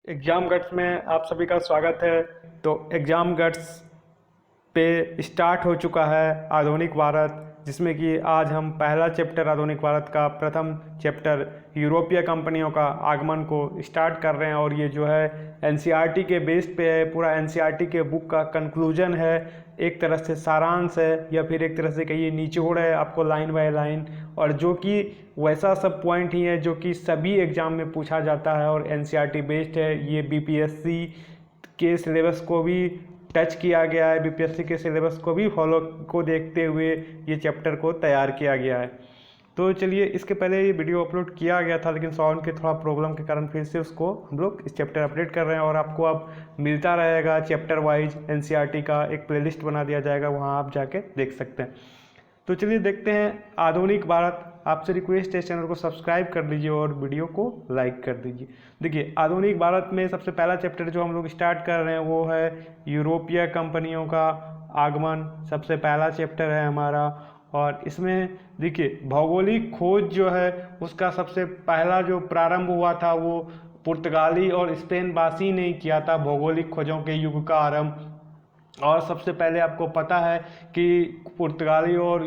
Exam guts में आप सभी का स्वागत है। तो एग्ज़ाम गट्स पे स्टार्ट हो चुका है आधुनिक भारत, जिसमें कि आज हम पहला चैप्टर आधुनिक भारत का प्रथम चैप्टर यूरोपीय कंपनियों का आगमन को स्टार्ट कर रहे हैं। और ये जो है एनसीईआरटी के बेस पे है, पूरा एनसीईआरटी के बुक का कंक्लूजन है, एक तरह से सारांश है या फिर एक तरह से कहिए निचोड़ है आपको लाइन बाय लाइन, और जो कि वैसा सब पॉइंट ही है जो कि सभी एग्ज़ाम में पूछा जाता है और एनसीईआरटी बेस्ड है। ये बीपीएससी के सिलेबस को भी टच किया गया है, बीपीएससी के सिलेबस को भी फॉलो को देखते हुए ये चैप्टर को तैयार किया गया है। तो चलिए, इसके पहले ये वीडियो अपलोड किया गया था लेकिन साउंड के थोड़ा प्रॉब्लम के कारण फिर से उसको हम लोग इस चैप्टर अपडेट कर रहे हैं, और आपको अब मिलता रहेगा चैप्टर वाइज एनसीईआरटी का एक प्लेलिस्ट बना दिया जाएगा, वहाँ आप जाके देख सकते हैं। तो चलिए देखते हैं आधुनिक भारत। आपसे रिक्वेस्ट है चैनल को सब्सक्राइब कर लीजिए और वीडियो को लाइक कर दीजिए। देखिए, आधुनिक भारत में सबसे पहला चैप्टर जो हम लोग स्टार्ट कर रहे हैं वो है यूरोपीय कंपनियों का आगमन। सबसे पहला चैप्टर है हमारा, और इसमें देखिए भौगोलिक खोज जो है उसका सबसे पहला जो प्रारंभ हुआ था वो पुर्तगाली और स्पेन वासी ने किया था, भौगोलिक खोजों के युग का आरंभ। और सबसे पहले आपको पता है कि पुर्तगाली और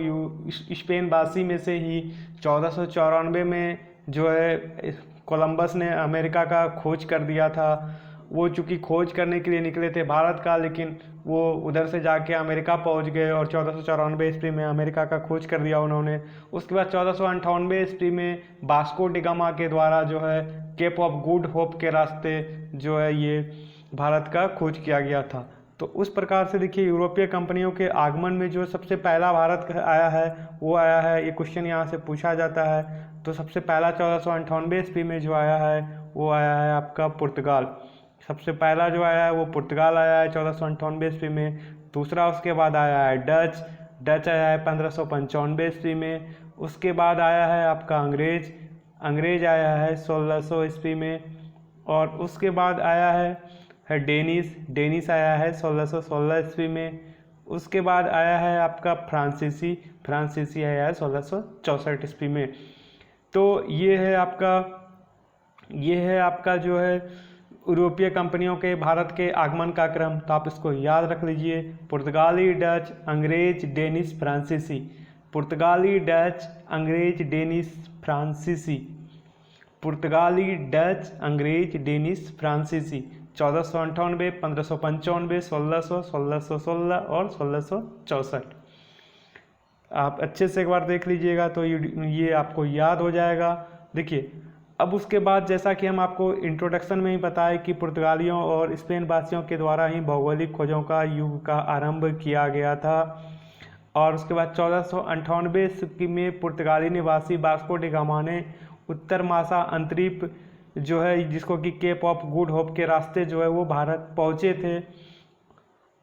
स्पेन वासी में से ही 1494 में जो है कोलंबस ने अमेरिका का खोज कर दिया था। वो चूँकि खोज करने के लिए निकले थे भारत का, लेकिन वो उधर से जाके अमेरिका पहुंच गए और 1494 ईस्वी में अमेरिका का खोज कर दिया उन्होंने। उसके बाद 1498 ईस्वी में वास्को डी गामा के द्वारा जो है केप ऑफ गुड होप के रास्ते जो है ये भारत का खोज किया गया था। तो उस प्रकार से देखिए यूरोपीय कंपनियों के आगमन में जो सबसे पहला भारत आया है वो आया है, ये क्वेश्चन यहाँ से पूछा जाता है। तो सबसे पहला 1498 ईस्वी में जो आया है वो आया है आपका पुर्तगाल। सबसे पहला जो आया है वो पुर्तगाल आया है 1498 ईस्वी में। दूसरा उसके बाद आया है डच। डच आया है 1595 ईस्वी में। उसके बाद आया है आपका अंग्रेज। अंग्रेज आया है 1600 ईस्वी में। और उसके बाद आया है डेनिस। डेनिस आया है 1616 ईस्वी में। उसके बाद आया है आपका फ्रांसीसी। फ्रांसीसी आया है 1664 ईस्वी में। तो ये है आपका जो है यूरोपीय कंपनियों के भारत के आगमन का क्रम। तो आप इसको याद रख लीजिए, पुर्तगाली, डच, अंग्रेज, डेनिस, फ्रांसीसी। पुर्तगाली, डच, अंग्रेज, डेनिस, फ्रांसीसी। पुर्तगाली, डच, अंग्रेज, डेनिस, फ्रांसीसी। 1498, 1595, 1600, 1616 और 1664। आप अच्छे से एक बार देख लीजिएगा तो ये आपको याद हो जाएगा। देखिए, अब उसके बाद जैसा कि हम आपको इंट्रोडक्शन में ही बताए कि पुर्तगालियों और स्पेन वासियों के द्वारा ही भौगोलिक खोजों का युग का आरंभ किया गया था। और उसके बाद 1498 ईस्वी में पुर्तगाली निवासी वास्को डी गामा ने उत्तर मासा अंतरीप जो है, जिसको कि केप ऑफ गुड होप के रास्ते जो है वो भारत पहुँचे थे।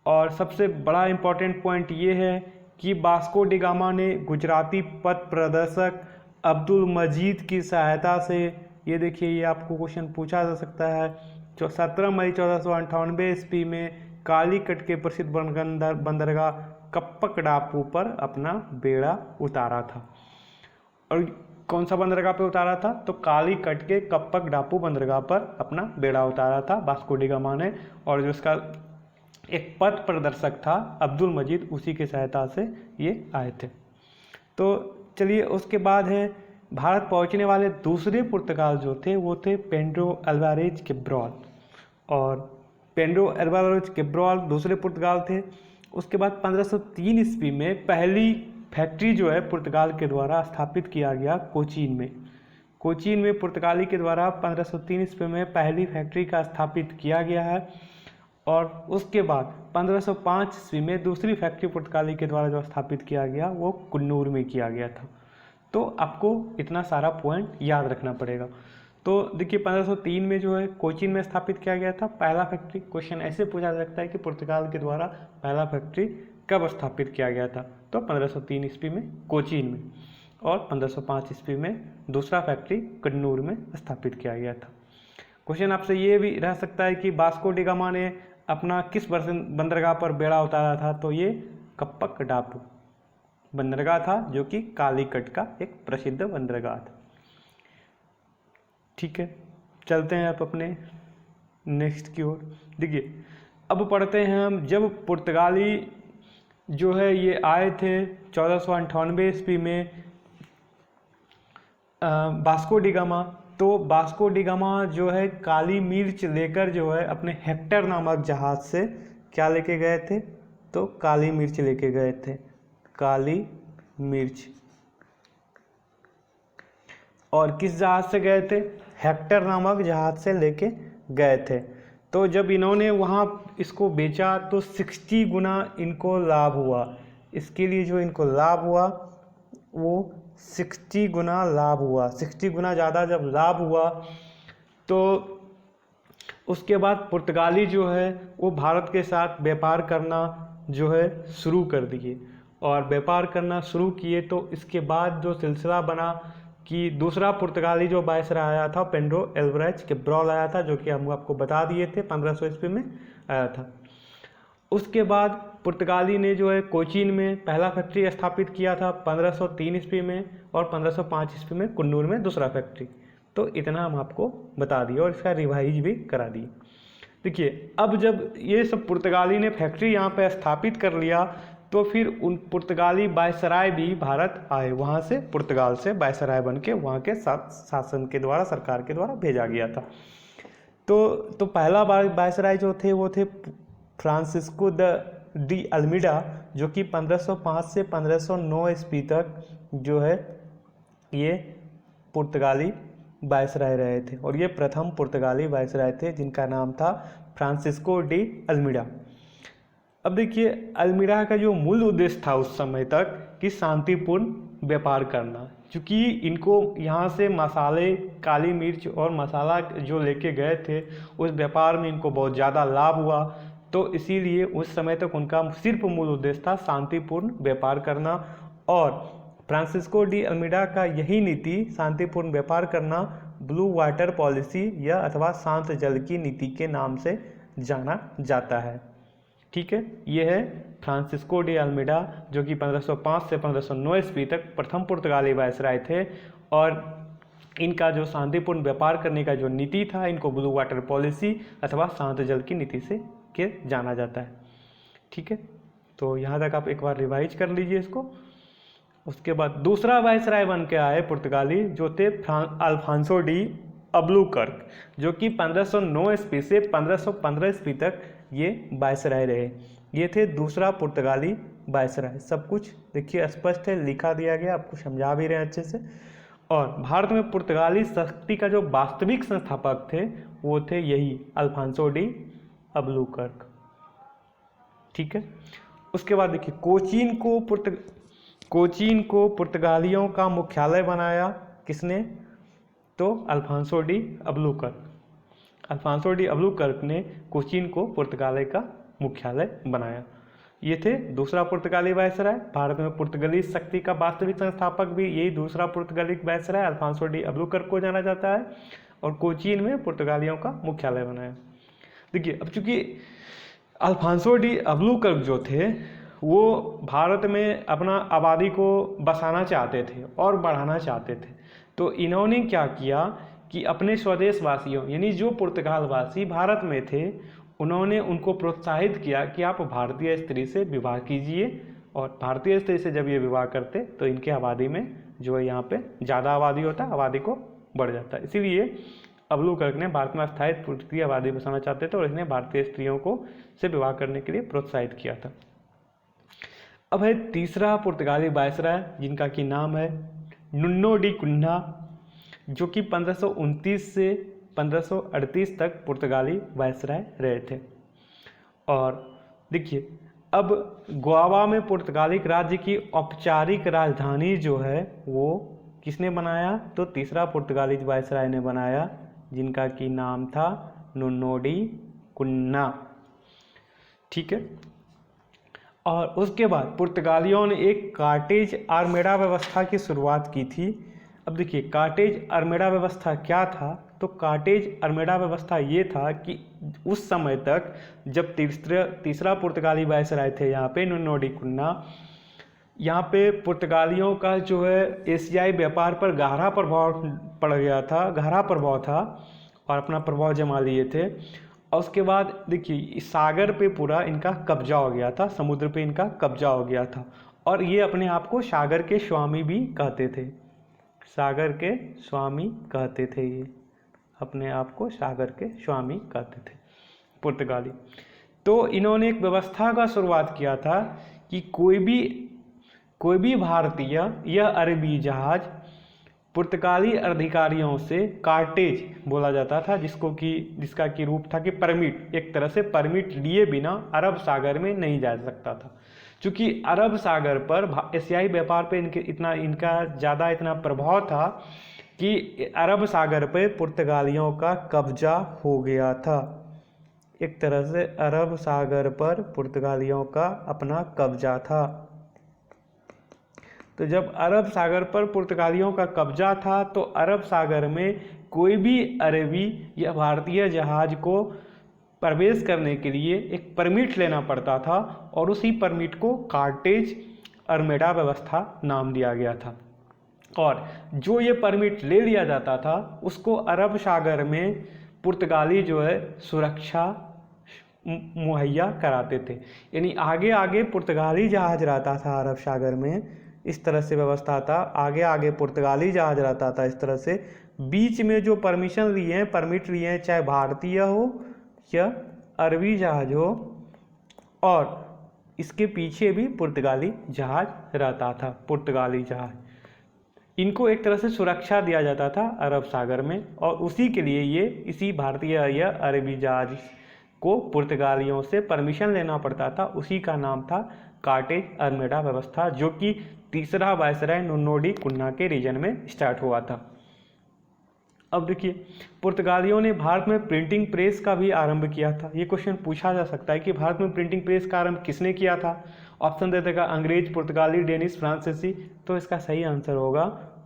और सबसे बड़ा इम्पोर्टेंट पॉइंट ये है कि वास्को डी गामा ने गुजराती पथ प्रदर्शक अब्दुल मजीद की सहायता से, ये देखिए ये आपको क्वेश्चन पूछा जा सकता है, जो 17 मई 1498 ईस्वी में कालीकट के प्रसिद्ध बंदरगाह कप्पक डापू पर अपना बेड़ा उतारा था। और कौन सा बंदरगाह पे उतारा था? तो कालीकट के कप्पक डापू बंदरगाह पर अपना बेड़ा उतारा था वास्को डी गामा ने। और जो उसका एक पथ प्रदर्शक था अब्दुल मजीद, उसी की सहायता से ये आए थे। तो चलिए, उसके बाद है भारत पहुंचने वाले दूसरे पुर्तगाल जो थे वो थे पेड्रो अल्वारेज कैब्रॉल। और पेड्रो अल्वारेज कैब्रॉल दूसरे पुर्तगाल थे। उसके बाद 1503 ईस्वी में पहली फैक्ट्री जो है पुर्तगाल के द्वारा स्थापित किया गया कोचीन में। कोचीन में पुर्तगाली के द्वारा 1503 ईस्वी में पहली फैक्ट्री का स्थापित किया गया है। और उसके बाद 1505 ईस्वी में दूसरी फैक्ट्री पुर्तगाली के द्वारा जो स्थापित किया गया वो कुन्नूर में किया गया था। तो आपको इतना सारा पॉइंट याद रखना पड़ेगा। तो देखिए, 1503 में जो है कोचीन में स्थापित किया गया था पहला फैक्ट्री। क्वेश्चन ऐसे पूछा जा सकता है कि पुर्तगाल के द्वारा पहला फैक्ट्री कब स्थापित किया गया था? तो 1503 ईस्वी में कोचीन में, और 1505 ईस्वी में दूसरा फैक्ट्री कन्नूर में स्थापित किया गया था। क्वेश्चन आपसे ये भी रह सकता है कि वास्को डी गामा ने अपना किस बंदरगाह पर बेड़ा उतारा था? तो ये कप्पक डापू बंदरगाह था, जो कि कालीकट का एक प्रसिद्ध बंदरगाह था। ठीक है, चलते हैं आप अपने नेक्स्ट की ओर देखिए, अब पढ़ते हैं हम, जब पुर्तगाली जो है ये आए थे 1498 ईस्वी में वास्को डी गामा। तो वास्को डी गामा जो है काली मिर्च लेकर जो है अपने हेक्टर नामक जहाज से क्या लेके गए थे, तो काली मिर्च लेके गए थे, काली मिर्च। और किस जहाज से गए थे, हेक्टर नामक जहाज से लेके गए थे। तो जब इन्होंने वहाँ इसको बेचा तो 60 गुना इनको लाभ हुआ। इसके लिए जो इनको लाभ हुआ वो 60 गुना लाभ हुआ। 60 गुना ज़्यादा जब लाभ हुआ तो उसके बाद पुर्तगाली जो है वो भारत के साथ व्यापार करना जो है शुरू कर दिए। और व्यापार करना शुरू किए तो इसके बाद जो सिलसिला बना कि दूसरा पुर्तगाली जो वायसराय आया था पेड्रो एल्वारेज कैब्रल आया था, जो कि हम आपको बता दिए थे 1500 ईस्वी में आया था। उसके बाद पुर्तगाली ने जो है कोचीन में पहला फैक्ट्री स्थापित किया था 1503 ईस्वी में, और 1505 ईस्वी में कुन्नूर में दूसरा फैक्ट्री। तो इतना हम आपको बता दिए और इसका रिवाइज भी करा दिए। देखिए, अब जब ये सब पुर्तगाली ने फैक्ट्री यहाँ पे स्थापित कर लिया तो फिर उन पुर्तगाली वायसराय भी भारत आए, वहाँ से पुर्तगाल से वायसराय बन के वहाँ के शासन के द्वारा, सरकार के द्वारा भेजा गया था। तो पहला वायसराय जो थे वो थे फ्रांसिस्को डी अल्मीडा, जो कि 1505 से 1509 ईस्वी तक जो है ये पुर्तगाली वायसराय रहे थे। और ये प्रथम पुर्तगाली वायसराय थे जिनका नाम था फ्रांसिस्को डी अल्मीडा। अब देखिए, अल्मीडा का जो मूल उद्देश्य था उस समय तक कि शांतिपूर्ण व्यापार करना, क्योंकि इनको यहाँ से मसाले, काली मिर्च और मसाला जो लेके गए थे उस व्यापार में इनको बहुत ज़्यादा लाभ हुआ। तो इसीलिए उस समय तक उनका सिर्फ मूल उद्देश्य था शांतिपूर्ण व्यापार करना। और फ्रांसिस्को डी अल्मीडा का यही नीति, शांतिपूर्ण व्यापार करना, ब्लू वाटर पॉलिसी या अथवा शांत जल की नीति के नाम से जाना जाता है। ठीक है, ये है फ्रांसिस्को डी अल्मीडा, जो कि 1505 से 1509 ईस्वी तक प्रथम पुर्तगाली वायसराय थे। और इनका जो शांतिपूर्ण व्यापार करने का जो नीति था, इनको ब्लू वाटर पॉलिसी अथवा शांत जल की नीति से के जाना जाता है। ठीक है, तो यहाँ तक आप एक बार रिवाइज कर लीजिए इसको। उसके बाद दूसरा वायसराय बन के आए पुर्तगाली, जो थे अल्फांसो डी अल्बुकर्क, जो कि 1509 ईस्वी से 1515 ईस्वी तक ये वायसराय रहे। ये थे दूसरा पुर्तगाली वायसराय। सब कुछ देखिए स्पष्ट है, लिखा दिया गया, आपको समझा भी रहे हैं अच्छे से। और भारत में पुर्तगाली शक्ति का जो वास्तविक संस्थापक थे वो थे यही अल्फांसो डी अल्बुकर्क। ठीक है, उसके बाद देखिए कोचीन को पुर्तगालियों का मुख्यालय बनाया किसने, तो Afonso de Albuquerque. Afonso de Albuquerque ने कोचीन को पुर्तगाल का मुख्यालय बनाया। ये थे दूसरा पुर्तगाली वायसराय। भारत में पुर्तगाली शक्ति का वास्तविक संस्थापक भी यही दूसरा पुर्तगाली वायसराय अल्फांसो डी अल्बुकर्क को जाना जाता है। और कोचीन में पुर्तगालियों का मुख्यालय बनाया। देखिए, अब चूंकि अल्फांसो डी अल्बुकर्क जो थे वो भारत में अपना आबादी को बसाना चाहते थे और बढ़ाना चाहते थे। तो इन्होंने क्या किया कि अपने स्वदेश वासियों, यानी जो पुर्तगाल वासी भारत में थे, उन्होंने उनको प्रोत्साहित किया कि आप भारतीय स्त्री से विवाह कीजिए। और भारतीय स्त्री से जब ये विवाह करते तो इनके आबादी में जो है यहाँ पे ज़्यादा आबादी होता है, आबादी को बढ़ जाता है। इसीलिए अल्बुकर्क ने भारत में अस्थायी पुर्तगाली आबादी बसाना चाहते थे और इसने भारतीय स्त्रियों को से विवाह करने के लिए प्रोत्साहित किया था। अब है तीसरा पुर्तगाली वायसराय, जिनका कि नाम है नुनो डी कुन्हा, जो कि 1529 से 1538 तक पुर्तगाली वायसराय रहे थे। और देखिए, अब गोवा में पुर्तगाली राज्य की औपचारिक राजधानी जो है वो किसने बनाया, तो तीसरा पुर्तगाली वायसराय ने बनाया, जिनका कि नाम था नुनो डी कुन्हा। ठीक है, और उसके बाद पुर्तगालियों ने एक कार्टेज आर्मेडा व्यवस्था की शुरुआत की थी। अब देखिए, कार्टेज आर्मेडा व्यवस्था क्या था, तो कार्टेज आर्मेडा व्यवस्था ये था कि उस समय तक जब तीसरा पुर्तगाली वायसराय थे यहाँ पे नुनो डी कुन्हा, यहाँ पे पुर्तगालियों का जो है एशियाई व्यापार पर गहरा प्रभाव पड़ गया था, गहरा प्रभाव था और अपना प्रभाव जमा लिए थे। और उसके बाद देखिए इस सागर पे पूरा इनका कब्जा हो गया था, समुद्र पे इनका कब्जा हो गया था। और ये अपने आप को सागर के स्वामी भी कहते थे, सागर के स्वामी कहते थे, ये अपने आप को सागर के स्वामी कहते थे पुर्तगाली। तो इन्होंने एक व्यवस्था का शुरुआत किया था कि कोई भी भारतीय या अरबी जहाज पुर्तगाली अधिकारियों से कार्टेज बोला जाता था, जिसका की रूप था कि परमिट, एक तरह से परमिट लिए बिना अरब सागर में नहीं जा सकता था। चूँकि अरब सागर पर एशियाई व्यापार पे इनका ज़्यादा इतना प्रभाव था कि अरब सागर पे पुर्तगालियों का कब्जा हो गया था। एक तरह से अरब सागर पर पुर्तगालियों का अपना कब्जा था। तो जब अरब सागर पर पुर्तगालियों का कब्जा था तो अरब सागर में कोई भी अरबी या भारतीय जहाज को प्रवेश करने के लिए एक परमिट लेना पड़ता था, और उसी परमिट को कार्टेज अरमेडा व्यवस्था नाम दिया गया था। और जो ये परमिट ले लिया जाता था उसको अरब सागर में पुर्तगाली जो है सुरक्षा मुहैया कराते थे। यानी आगे आगे पुर्तगाली जहाज रहता था अरब सागर में, इस तरह से व्यवस्था था, आगे आगे पुर्तगाली जहाज रहता था इस तरह से। बीच में जो परमिशन लिए हैं, परमिट लिए हैं, चाहे भारतीय हो या अरबी जहाज हो, और इसके पीछे भी पुर्तगाली जहाज रहता था, पुर्तगाली जहाज। इनको एक तरह से सुरक्षा दिया जाता था अरब सागर में, और उसी के लिए ये इसी भारतीय या अरबी जहाज को पुर्तगालियों से परमिशन लेना पड़ता था। उसी का नाम था कार्टेज अरमेडा व्यवस्था, जो कि तीसरा वायसराय नुन्नो डी कुन्ना के रीजन में स्टार्ट हुआ था। अब देखिए पुर्तगालियों ने भारत में प्रिंटिंग प्रेस का भी आरंभ किया था। ये क्वेश्चन पूछा जा सकता है कि भारत में प्रिंटिंग प्रेस का आरंभ किसने किया था। ऑप्शन दे देगा अंग्रेज, पुर्तगाली, डेनिश, फ्रांसीसी। तो इसका सही आंसर होगा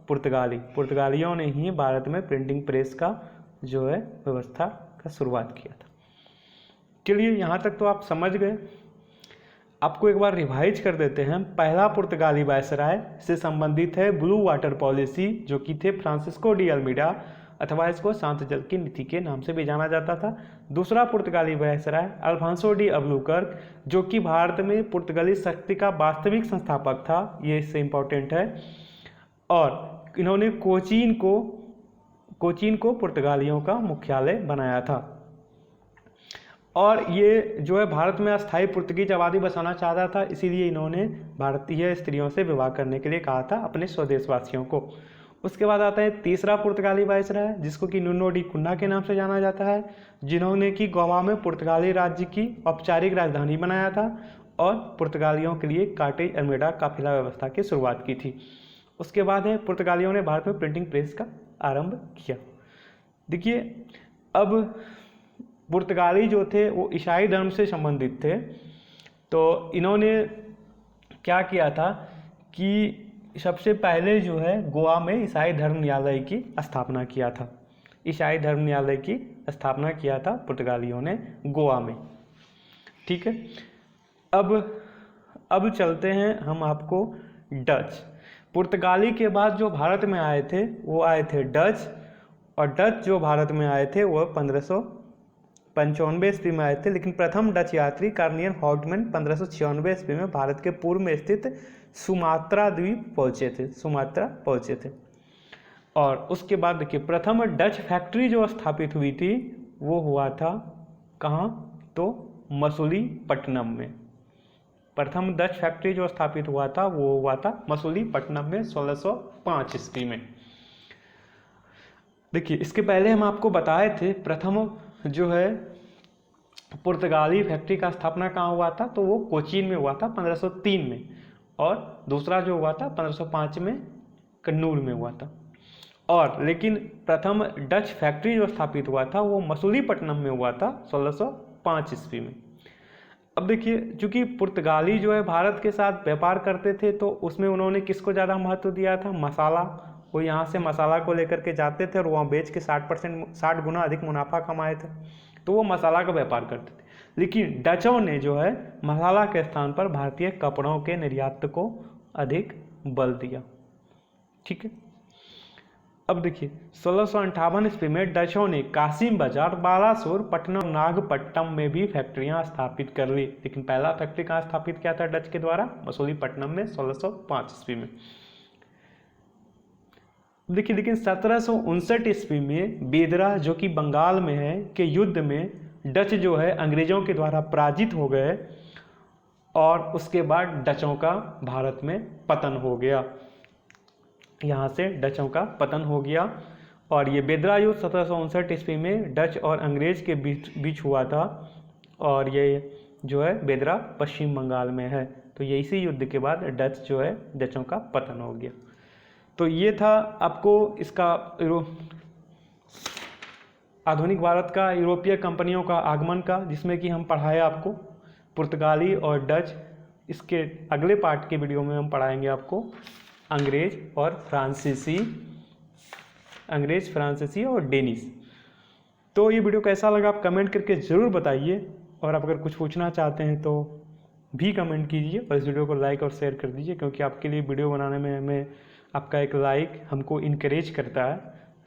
पुर्तगाली। पुर्तगालियों ने ही भारत में प्रिंटिंग प्रेस का जो है व्यवस्था का शुरुआत किया था। चलिए यहाँ तक तो आप समझ गए। आपको एक बार रिवाइज कर देते हैं। पहला पुर्तगाली वायसराय से संबंधित है ब्लू वाटर पॉलिसी, जो कि थे फ्रांसिस्को डी अल्मीडा, अथवा इसको शांत जल की नीति के नाम से भी जाना जाता था। दूसरा पुर्तगाली वायसराय अल्फांसो डी अल्बुकर्क, जो कि भारत में पुर्तगाली शक्ति का वास्तविक संस्थापक था, ये इससे इम्पोर्टेंट है। और इन्होंने कोचीन को पुर्तगालियों का मुख्यालय बनाया था। और ये जो है भारत में अस्थायी पुर्तगीज आबादी बसाना चाहता था, इसीलिए इन्होंने भारतीय स्त्रियों से विवाह करने के लिए कहा था अपने स्वदेशवासियों को। उसके बाद आता है तीसरा पुर्तगाली वायसराय, जिसको कि नुन्नो डी कुन्ना के नाम से जाना जाता है, जिन्होंने कि गोवा में पुर्तगाली राज्य की औपचारिक राजधानी बनाया था और पुर्तगालियों के लिए कार्टेज अरमेडा काफिला व्यवस्था की शुरुआत की थी। उसके बाद है पुर्तगालियों ने भारत में प्रिंटिंग प्रेस का आरंभ किया। देखिए अब पुर्तगाली जो थे वो ईसाई धर्म से संबंधित थे, तो इन्होंने क्या किया था कि सबसे पहले जो है गोवा में ईसाई धर्म न्यायालय की स्थापना किया था। ईसाई धर्म न्यायालय की स्थापना किया था पुर्तगालियों ने गोवा में। ठीक है, अब चलते हैं हम आपको डच। पुर्तगाली के बाद जो भारत में आए थे वो आए थे डच, और डच जो भारत में आए थे वो 1595 ईस्वी में आए थे। लेकिन प्रथम डच यात्री कार्नियल हॉटमैन 1596 ईस्वी में भारत के पूर्व में स्थित सुमात्रा द्वीप पहुंचे थे। और उसके बाद देखिए प्रथम डच फैक्ट्री जो स्थापित हुई थी वो हुआ था कहाँ, तो मसूलीपट्टनम में। प्रथम डच फैक्ट्री जो स्थापित हुआ था वो हुआ था मसूलीपट्टनम में 1605 ईस्वी में। देखिए इसके पहले हम आपको बताए थे प्रथम जो है पुर्तगाली फैक्ट्री का स्थापना कहाँ हुआ था, तो वो कोचीन में हुआ था 1503 में, और दूसरा जो हुआ था 1505 में कन्नूर में हुआ था। और लेकिन प्रथम डच फैक्ट्री जो स्थापित हुआ था वो मसूलीपट्टनम में हुआ था 1605 ईस्वी में। अब देखिए चूंकि पुर्तगाली जो है भारत के साथ व्यापार करते थे तो उसमें उन्होंने किसको ज़्यादा महत्व दिया था, मसाला। वो यहाँ से मसाला को लेकर के जाते थे और वहाँ बेच के 60 गुना अधिक मुनाफा कमाए थे, तो वो मसाला का व्यापार करते थे। लेकिन डचों ने जो है मसाला के स्थान पर भारतीय कपड़ों के निर्यात को अधिक बल दिया। ठीक है, अब देखिए 1658 ईस्वी में डचों ने कासिम बाजार, बालासोर, पटना, नागपट्टनम में भी फैक्ट्रियां स्थापित कर ली। लेकिन पहला फैक्ट्री कहाँ स्थापित किया था डच के द्वारा? मसूलीपट्टनम में 1605 ईस्वी में। देखिए लेकिन 1759 ईस्वी में बेदरा जो कि बंगाल में है के युद्ध में डच जो है अंग्रेजों के द्वारा पराजित हो गए और उसके बाद डचों का भारत में पतन हो गया। यहाँ से डचों का पतन हो गया और ये बेदरा युद्ध 1759 ईस्वी में डच और अंग्रेज के बीच हुआ था और ये जो है बेदरा पश्चिम बंगाल में है। तो ये इसी युद्ध के बाद डच जो है डचों का पतन हो गया। तो ये था आपको इसका आधुनिक भारत का यूरोपीय कंपनियों का आगमन का, जिसमें कि हम पढ़ाया आपको पुर्तगाली और डच। इसके अगले पार्ट के वीडियो में हम पढ़ाएंगे आपको अंग्रेज, फ्रांसीसी और डेनिश। तो ये वीडियो कैसा लगा आप कमेंट करके ज़रूर बताइए और आप अगर कुछ पूछना चाहते हैं तो भी कमेंट कीजिए और इस वीडियो को लाइक और शेयर कर दीजिए, क्योंकि आपके लिए वीडियो बनाने में हमें आपका एक लाइक हमको इनकरेज करता है।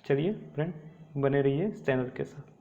चलिए फ्रेंड, बने रहिए इस चैनल के साथ।